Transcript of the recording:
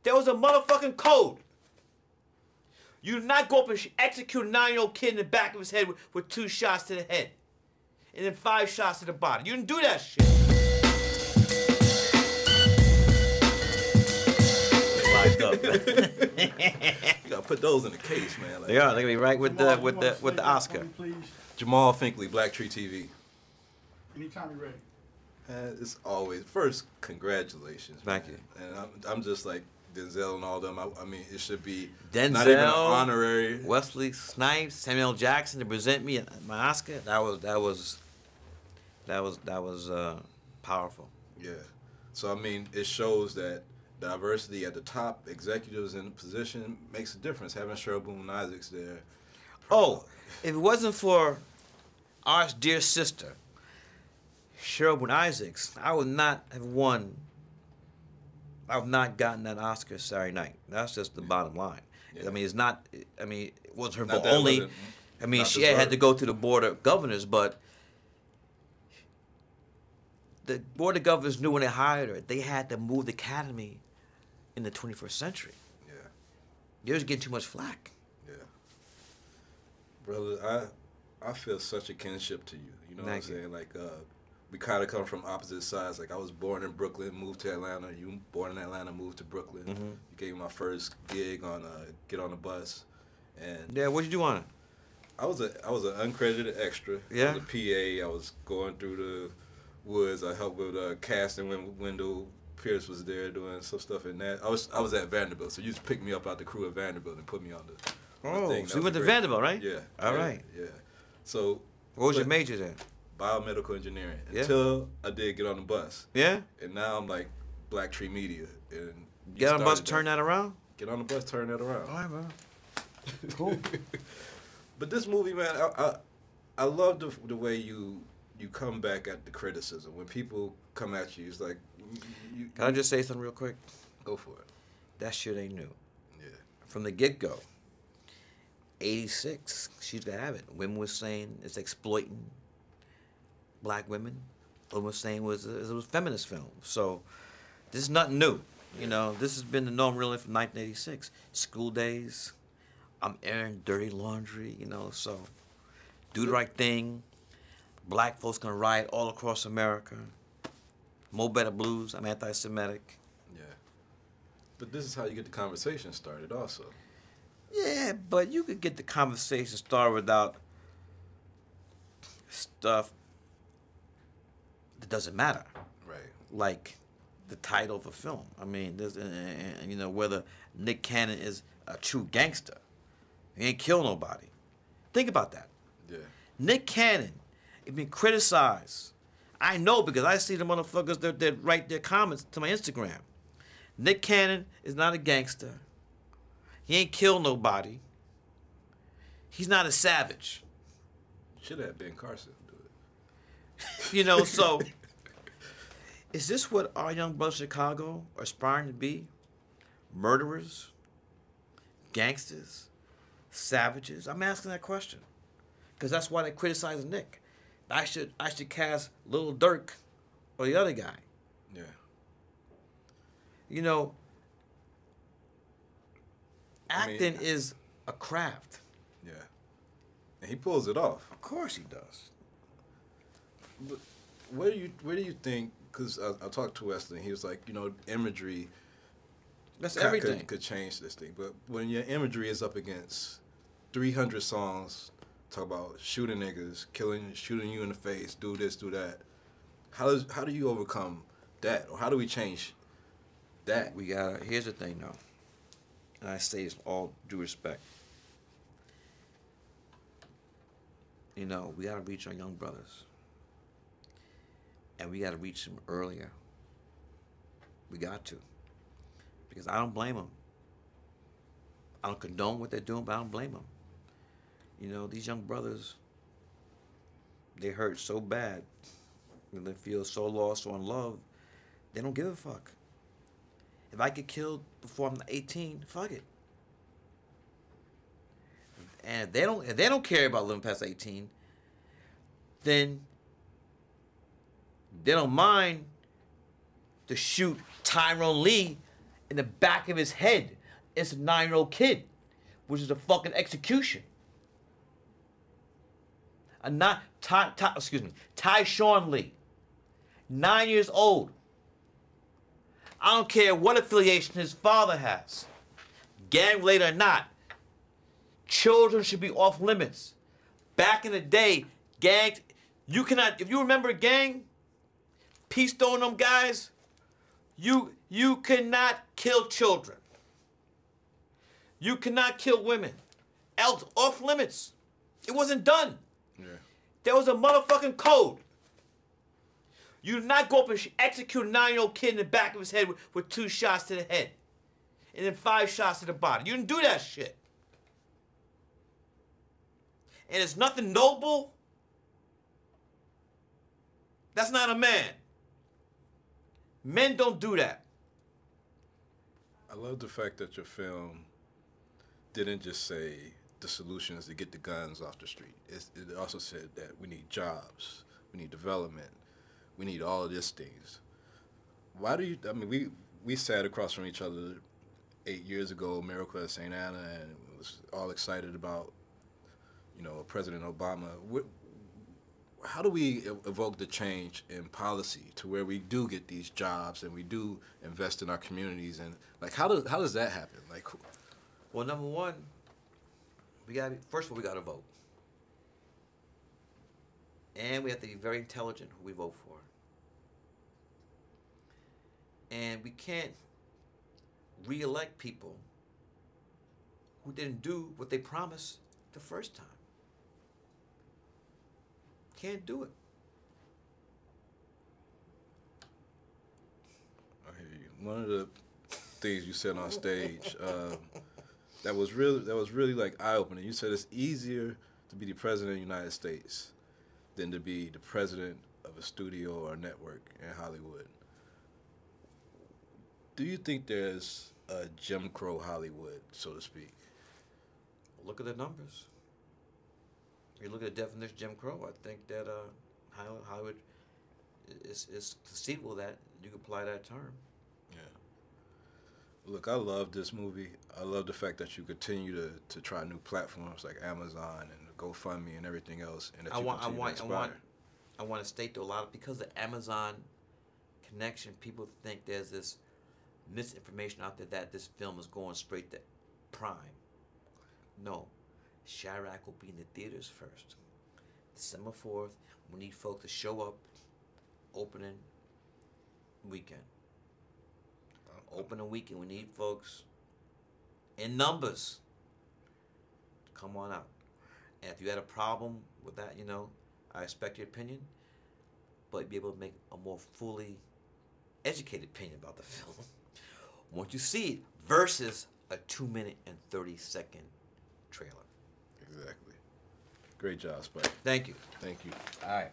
There was a motherfucking code. You do not go up and execute a 9-year-old kid in the back of his head with 2 shots to the head. And then 5 shots to the body. You didn't do that shit. Locked up. You gotta put those in the case, man. Like, They are. They're gonna be right with the Oscar. Jamal Finkley, Black Tree TV. Anytime you're ready. It's always first. Congratulations. Thank you. And I'm just like Denzel and all them. I mean, it should be Denzel, not even an honorary. Wesley Snipes, Samuel L. Jackson to present me my Oscar. That was powerful. Yeah. So I mean, it shows that diversity at the top, executives in the position makes a difference. Having Cheryl Boone Isaacs there. Oh, if it wasn't for our dear sister, Cheryl Boone Isaacs, I would not have won. I would not gotten that Oscar Saturday night. That's just the bottom line. Yeah. I mean, it's not. I mean, it wasn't her fault only. I mean, she had to go to the board of governors, but the board of governors knew when they hired her, they had to move the academy in the 21st century. Yeah, they was getting too much flack. Yeah, brother, I feel such a kinship to you. You know what I'm saying? Like, we kind of come from opposite sides. Like, I was born in Brooklyn, moved to Atlanta. You born in Atlanta, moved to Brooklyn. Mm-hmm. You gave me my first gig on Get on the Bus, and yeah, what'd you do on it? I was an uncredited extra. Yeah. I was a PA. I was going through the woods. I helped with casting when Wendell Pierce was there doing some stuff in that. I was at Vanderbilt, so you just picked me up out the crew at Vanderbilt and put me on the thing. So you went to Vanderbilt, right? Yeah. All right. Yeah. So what was your major then? Biomedical engineering. Yeah. Until I did Get on the Bus. Yeah. And now I'm like Black Tree Media. And Get on the Bus, turn that around? Get on the Bus, turn that around. All right, bro. Cool. But this movie, man, I love the way you come back at the criticism. When people come at you, it's like... Can I just say something real quick? Go for it. That shit ain't new. Yeah. From the get-go. 86, she's got to have it. Women was saying it's exploiting black women. Women was saying it was a feminist film. So this is nothing new. You know, this has been the norm really from 1986. School days, I'm airing dirty laundry, you know, so do the right thing. Black folks gonna riot all across America. Mo Better Blues, I'm anti-Semitic. Yeah. But this is how you get the conversation started also. Yeah, but you could get the conversation started without stuff that doesn't matter. Right. Like the title of a film. I mean, there's, you know, whether Nick Cannon is a true gangster. He ain't killed nobody. Think about that. Yeah. Nick Cannon is being criticized. I know because I see the motherfuckers that write their comments to my Instagram. Nick Cannon is not a gangster. He ain't killed nobody. He's not a savage. Should have Ben Carson do it. You know, so is this what our young brothers in Chicago are aspiring to be? Murderers? Gangsters? Savages? I'm asking that question. Because that's why they criticize Nick. I should cast Lil Durk or the other guy. Yeah. You know, acting is a craft. Yeah. And he pulls it off. Of course he does. But where do you think, because I talked to Wesley, and he was like, you know, imagery That's everything. Could change this thing. But when your imagery is up against 300 songs, talk about shooting niggas, shooting you in the face, do this, do that, how do you overcome that? Or how do we change that? Here's the thing, though. And I say this with all due respect. You know, we got to reach our young brothers. And we got to reach them earlier. We got to. Because I don't blame them. I don't condone what they're doing, but I don't blame them. You know, these young brothers, they hurt so bad. And they feel so lost or unloved, they don't give a fuck. If I get killed before I'm 18, fuck it. And if they don't care about living past 18, then they don't mind to shoot Tyrone Lee in the back of his head is a 9-year-old kid, which is a fucking execution. Tyshawn Lee, 9 years old. I don't care what affiliation his father has, gang related or not. Children should be off limits. Back in the day, gangs, you cannot, if you remember a gang, Peace Stone, them guys, you cannot kill children. You cannot kill women. Else, off limits. It wasn't done. Yeah. There was a motherfucking code. You did not go up and execute a 9-year-old kid in the back of his head with 2 shots to the head. And then 5 shots to the body. You didn't do that shit. And it's nothing noble. That's not a man. Men don't do that. I love the fact that your film didn't just say the solution is to get the guns off the street. It also said that we need jobs, we need development, we need all of these things. Why do you, I mean, we sat across from each other 8 years ago, Miracle at St. Anna, and was all excited about, you know, President Obama. How do we evoke the change in policy to where we do get these jobs and we do invest in our communities, and like how does that happen? Like, well, number one, first of all, we gotta vote, and we have to be very intelligent who we vote for, and we can't re-elect people who didn't do what they promised the first time. Can't do it. I hear you. One of the things you said on stage that was really like eye-opening. You said it's easier to be the president of the United States than to be the president of a studio or a network in Hollywood. Do you think there's a Jim Crow Hollywood, so to speak? Look at the numbers. If you look at the definition of Jim Crow, I think that Hollywood is conceivable that you could apply that term. Yeah. Look, I love this movie. I love the fact that you continue to try new platforms like Amazon and GoFundMe and everything else, and that you continue to inspire. I want to state though, because of the Amazon connection, people think there's this misinformation out there that this film is going straight to Prime. No. Chiraq will be in the theaters first. December 4th, we need folks to show up opening weekend. Opening weekend, we need folks in numbers to come on out. And if you had a problem with that, you know, I expect your opinion, but be able to make a more fully educated opinion about the film once you see it versus a 2-minute and 30-second trailer. Exactly. Great job, Spike. Thank you. Thank you. All right.